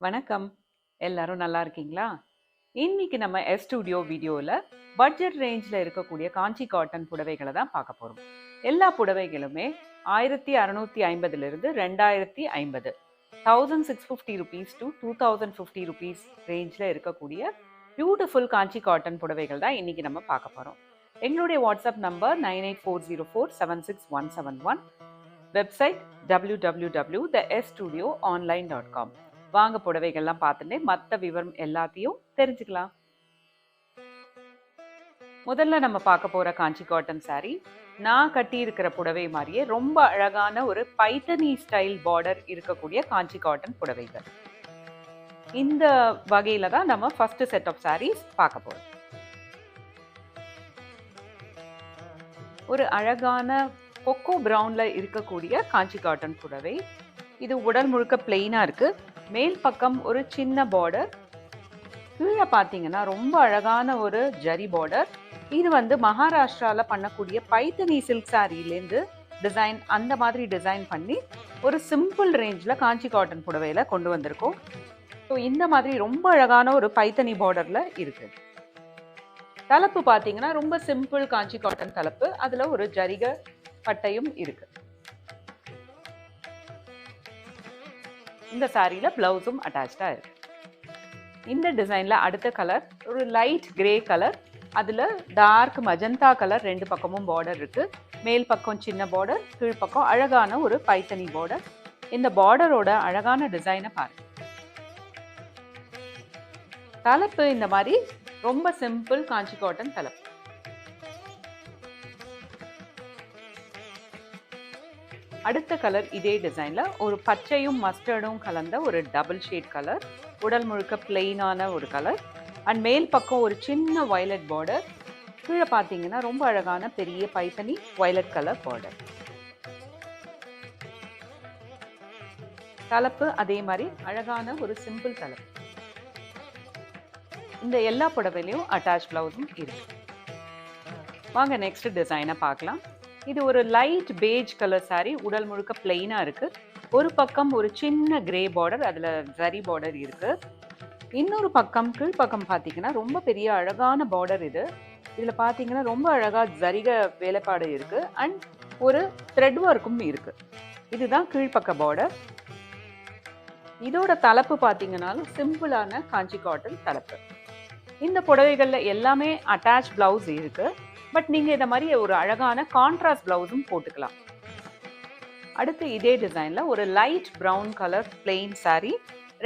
வணக்கம். எல்லாரும் நல்லா இருக்கீங்களா? இன்னைக்கு நம்ம எஸ் ஸ்டுடியோ வீடியோல பட்ஜெட் ரேஞ்ச்ல இருக்கக்கூடிய காஞ்சி காட்டன் புடவைகள தான் பார்க்க போறோம். எல்லா புடவைகளுமே 1650 இருந்து 2050 1650 to 2050 ரூபீஸ் ரேஞ்ச்ல இருக்கக்கூடிய பியூட்டிஃபுல் காஞ்சி காட்டன் புடவைகள் தான் இன்னைக்கு நம்ம பார்க்க போறோம். எங்களுடைய வாட்ஸ்அப் நம்பர் 9840476171. Website www.thestudioonline.com. வாங்க புடவைகள்லாம் பார்த்துட்டு மற்ற விவரம் எல்லாத்தையும் தெரிஞ்சுக்கலாம். முதல்ல நம்ம பார்க்க போற காஞ்சி காட்டன் saree நான் கட்டி இருக்கிற புடவை மாதிரியே ரொம்ப அழகான ஒரு பைத்தனி ஸ்டைல் பார்டர் இருக்கக்கூடிய காஞ்சி காட்டன் புடவைகள். இந்த வகையில தான் நம்ம ஃபர்ஸ்ட் செட் ஆஃப் sarees பார்க்க போறோம். ஒரு அழகான கொக்கோ பிரவுன்ல இருக்கக்கூடிய காஞ்சி காட்டன் புடவை. இது உடல் முழுக்க பிளெயினா இருக்கு. மேல் பக்கம் ஒரு சின்ன பார்டர், கீழே பார்த்தீங்கன்னா ரொம்ப அழகான ஒரு ஜரி பார்டர். இது வந்து மகாராஷ்டிரால பண்ணக்கூடிய பைத்தனி சில்க் சாரிலேருந்து டிசைன், அந்த மாதிரி டிசைன் பண்ணி ஒரு சிம்பிள் ரேஞ்சில் காஞ்சி காட்டன் புடவையில கொண்டு வந்திருக்கோம். ஸோ இந்த மாதிரி ரொம்ப அழகான ஒரு பைத்தனி பார்டர்ல இருக்கு. தலைப்பு பார்த்தீங்கன்னா ரொம்ப சிம்பிள் காஞ்சி காட்டன் தலைப்பு, அதுல ஒரு ஜரிக பட்டையும் இருக்கு. இந்த சாரியில பிளவுஸும் அட்டாச்சா இருக்கு. இந்த டிசைன்ல அடுத்த கலர் ஒரு லைட் கிரே கலர், அதுல டார்க் மஜந்தா கலர், ரெண்டு பக்கமும் பார்டர் இருக்கு. மேல் பக்கம் சின்ன பார்டர், கீழ் பக்கம் அழகான ஒரு பைத்தனி பார்டர். இந்த பார்டரோட அழகான டிசைனை பாருங்க. தலைப்பு இந்த மாதிரி ரொம்ப சிம்பிள் காஞ்சி காட்டன் தலைப்பு. அடுத்த கலர் இதே டிசைன்ல ஒரு பச்சையும் மஸ்டர்டும் கலந்த ஒரு டபுள் ஷேட் கலர், உடல் முழுக்க பிளெயினான ஒரு கலர். அண்ட் மேல் பக்கம் ஒரு சின்ன வயலட் பார்டர், கீழே பார்த்தீங்கன்னா ரொம்ப அழகான பெரிய பைத்தனி வயலட் கலர் பார்டர். தலைப்பு அதே மாதிரி அழகான ஒரு சிம்பிள் தலைப்பு. இந்த எல்லா புடவையிலையும் அட்டாச் பிளவுஸும் இருக்கு. வாங்க நெக்ஸ்ட் டிசைனை பார்க்கலாம். இது ஒரு லைட் பேஜ் கலர் saree, உடல் முழுக்க பிளெயினா இருக்கு. ஒரு பக்கம் ஒரு சின்ன கிரே பார்டர், அதுல ஜரி பார்டர் இருக்கு. இன்னொரு பக்கம் கீழ் பக்கம் பார்த்தீங்கன்னா ரொம்ப பெரிய அழகான பார்டர். இதுல பார்த்தீங்கன்னா ரொம்ப அழகா ஜரிக வேலைப்பாடு இருக்கு. அண்ட் ஒரு த்ரெட் ஒர்க்கும் இருக்கு. இதுதான் கீழ்ப்பக்க பார்டர். இதோட தலைப்பு பார்த்தீங்கன்னாலும் சிம்பிளான காஞ்சி காட்டன் தலைப்பு. இந்த புடவைகள்ல எல்லாமே அட்டாச் பிளவுஸ் இருக்கு. பட் நீங்க இந்த மாதிரி ஒரு அழகான கான்ட்ராஸ்ட் பிளவுஸும் போட்டுக்கலாம். அடுத்து இதே டிசைன்ல ஒரு light brown colour plain saree,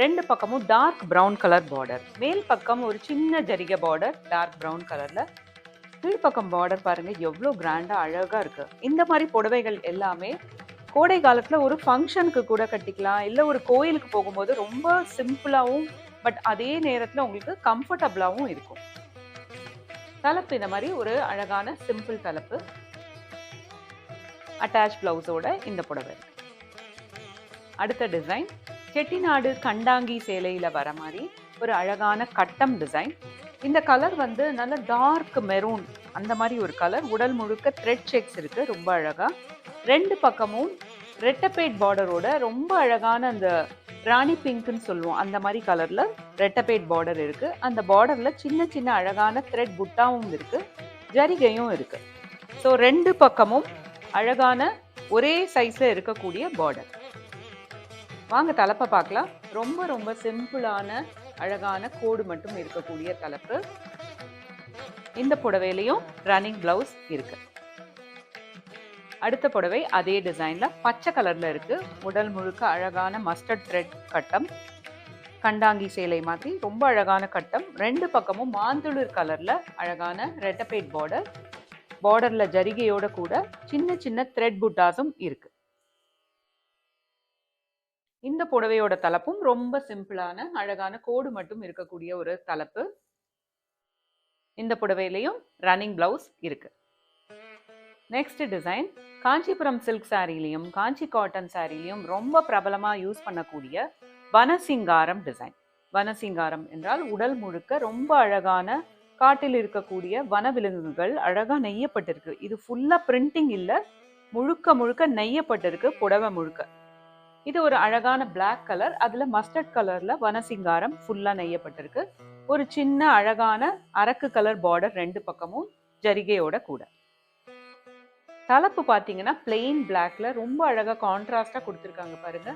ரெண்டு பக்கமும் டார்க் பிரவுன் கலர் பார்டர். மேல் பக்கம் ஒரு சின்ன ஜரிகை பார்டர் டார்க் பிரவுன் கலர்ல. கீழ்ப்பக்கம் பார்டர் பாருங்க எவ்வளோ கிராண்டா அழகா இருக்கு. இந்த மாதிரி புடவைகள் எல்லாமே கோடை காலத்துல ஒரு ஃபங்க்ஷனுக்கு கூட கட்டிக்கலாம், இல்ல ஒரு கோயிலுக்கு போகும்போது ரொம்ப சிம்பிளாவும் பட் அதே நேரத்துல உங்களுக்கு கம்ஃபர்டபுளாவும் இருக்கும். தலைப்பு இந்த மாதிரி ஒரு அழகான சிம்பிள் தலைப்பு, அட்டாச் பிளவுஸோட இந்த புடவை. அடுத்த டிசைன் செட்டிநாடு கண்டாங்கி சேலையில வர மாதிரி ஒரு அழகான கட்டம் டிசைன். இந்த கலர் வந்து நல்ல டார்க் மெரூன், அந்த மாதிரி ஒரு கலர். உடல் முழுக்க த்ரெட் செக்ஸ் இருக்கு, ரொம்ப அழகா. ரெண்டு பக்கமும் ரெட்டப்பேட் பார்டரோட ரொம்ப அழகான அந்த ராணி பிங்க்னு சொல்லுவோம், அந்த மாதிரி கலர்ல ரெட்டப்பேட் பார்டர் இருக்கு. அந்த பார்டர்ல சின்ன சின்ன அழகான த்ரெட் புட்டாவும் இருக்கு, ஜரிகையும் இருக்கு. ஸோ ரெண்டு பக்கமும் அழகான ஒரே சைஸ்ல இருக்கக்கூடிய பார்டர். வாங்க தலைப்பை பார்க்கலாம். ரொம்ப ரொம்ப சிம்பிளான அழகான கோடு மட்டும் இருக்கக்கூடிய தலைப்பு. இந்த புடவையிலையும் ரன்னிங் பிளவுஸ் இருக்கு. அடுத்த புடவை அதே டிசைன்ல பச்சை கலர்ல இருக்கு. உடல் முழுக்க அழகான மஸ்டர்ட் த்ரெட் கட்டம், கண்டாங்கி சேலை மாதிரி ரொம்ப அழகான கட்டம். ரெண்டு பக்கமும் மாந்துளிர் கலர்ல அழகான ரெட்டப்பேட் பார்டர். பார்டர்ல ஜரிகையோட கூட சின்ன சின்ன த்ரெட் புட்டாஸும் இருக்கு. இந்த புடவையோட தலைப்பும் ரொம்ப சிம்பிளான அழகான கோடு மட்டும் இருக்கக்கூடிய ஒரு தலைப்பு. இந்த புடவையிலையும் ரன்னிங் பிளவுஸ் இருக்கு. நெக்ஸ்ட் டிசைன் காஞ்சிபுரம் சில்க் சாரிலையும் காஞ்சி காட்டன் சாரிலையும் ரொம்ப பிரபலமா யூஸ் பண்ணக்கூடிய வனசிங்காரம் டிசைன். வனசிங்காரம் என்றால் உடல் முழுக்க ரொம்ப அழகான காட்டில் இருக்கக்கூடிய வனவிலங்குகள் அழகா நெய்யப்பட்டிருக்கு. இது ஃபுல்லா பிரிண்டிங் இல்ல, முழுக்க முழுக்க நெய்யப்பட்டிருக்கு புடவை முழுக்க. இது ஒரு அழகான Black கலர். அதுல மஸ்டர்ட் கலர்ல வனசிங்காரம் ஃபுல்லா நெய்யப்பட்டிருக்கு. ஒரு சின்ன அழகான அரக்கு கலர் பார்டர் 2 பக்கமும் ஜரிகையோட கூட. தலைப்பு பாத்தீங்கன்னா பிளெயின் Blackல ரொம்ப அழகா கான்ட்ராஸ்டா கொடுத்திருக்காங்க பாருங்க.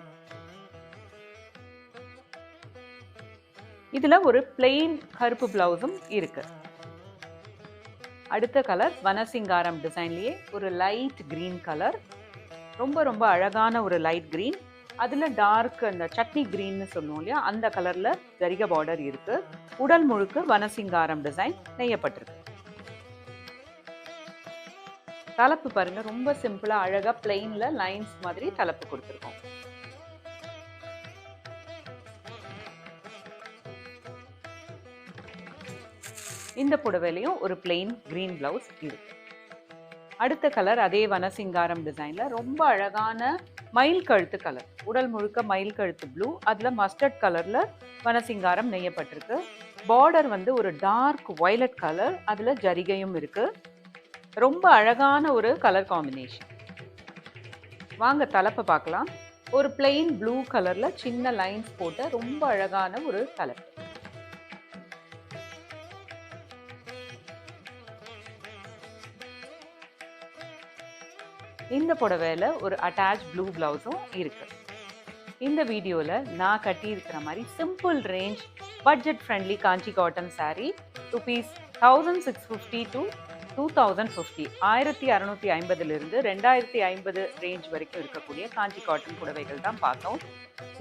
இதுல ஒரு பிளெயின் கருப்பு பிளவுஸும் இருக்கு. அடுத்த கலர் வனசிங்காரம் டிசைன்லயே ஒரு லைட் கிரீன் கலர். ரொம்ப ரொம்ப அழகான ஒரு லைட் கிரீன். அதுல டார்க் அந்த சட்னி கிரீன்னு சொல்லுவோம் இல்லையா, அந்த கலர்ல ஜரிகை பார்டர் இருக்கு. உடல் முழுக்க வனசிங்காரம் டிசைன் நெய்யப்பட்டிருக்கு. தலைப்பு பாருங்க, ரொம்ப சிம்பிளா அழகா பிளெயின்ல லைன்ஸ் மாதிரி தலைப்பு கொடுத்திருக்கோம். இந்த புடவையிலையும் ஒரு பிளெயின் கிரீன் பிளவுஸ் இருக்கு. அடுத்த கலர் அதே வனசிங்காரம் டிசைன்ல ரொம்ப அழகான மயில் கழுத்து கலர். உடல் முழுக்க மயில் கழுத்து ப்ளூ. அதுல மஸ்டர்ட் கலர்ல வனசிங்காரம் நெய்யப்பட்டிருக்கு. பார்டர் வந்து ஒரு டார்க் வயலட் கலர். அதுல ஜரிகையும் இருக்கு. ரொம்ப அழகான ஒரு கலர் காம்பினேஷன். வாங்க தலைப்பை பார்க்கலாம். ஒரு பிளெயின் ப்ளூ கலர்ல சின்ன லைன்ஸ் போட்ட ரொம்ப அழகான ஒரு தலைப்பு. இந்த புடவையில ஒரு அட்டாச் ப்ளூ பிளவுஸும் இருக்கு. இந்த வீடியோல நான் கட்டி இருக்கிற மாதிரி simple range budget friendly Kanchi cotton saree rupees 1650 to 2050 1650 இருந்து 2050 ரேஞ்ச் வரைக்கும் இருக்கக்கூடிய காஞ்சி காட்டன் புடவைகள் தான் பார்த்தோம்.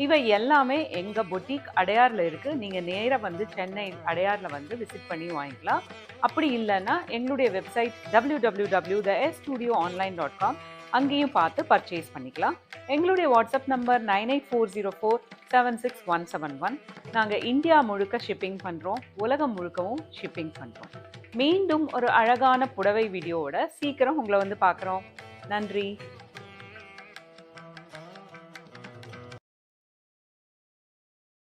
இவை எல்லாமே எங்க பொட்டிக் அடையார்ல இருக்கு. நீங்க நேரா வந்து சென்னை அடையார்ல வந்து விசிட் பண்ணி வாங்கிக்கலாம். அப்படி இல்லைன்னா எங்களுடைய வெப்சைட் www.thestudioonline.com அங்கேயும் பார்த்து பர்ச்சேஸ் பண்ணிக்கலாம். எங்களுடைய வாட்ஸ்அப் நம்பர் 9840476171. நாங்கள் இந்தியா முழுக்க ஷிப்பிங் பண்ணுறோம். உலகம் முழுக்கவும் ஷிப்பிங் பண்ணுறோம். மீண்டும் ஒரு அழகான புடவை வீடியோவோட சீக்கிரம் உங்களை வந்து பார்க்குறோம். நன்றி.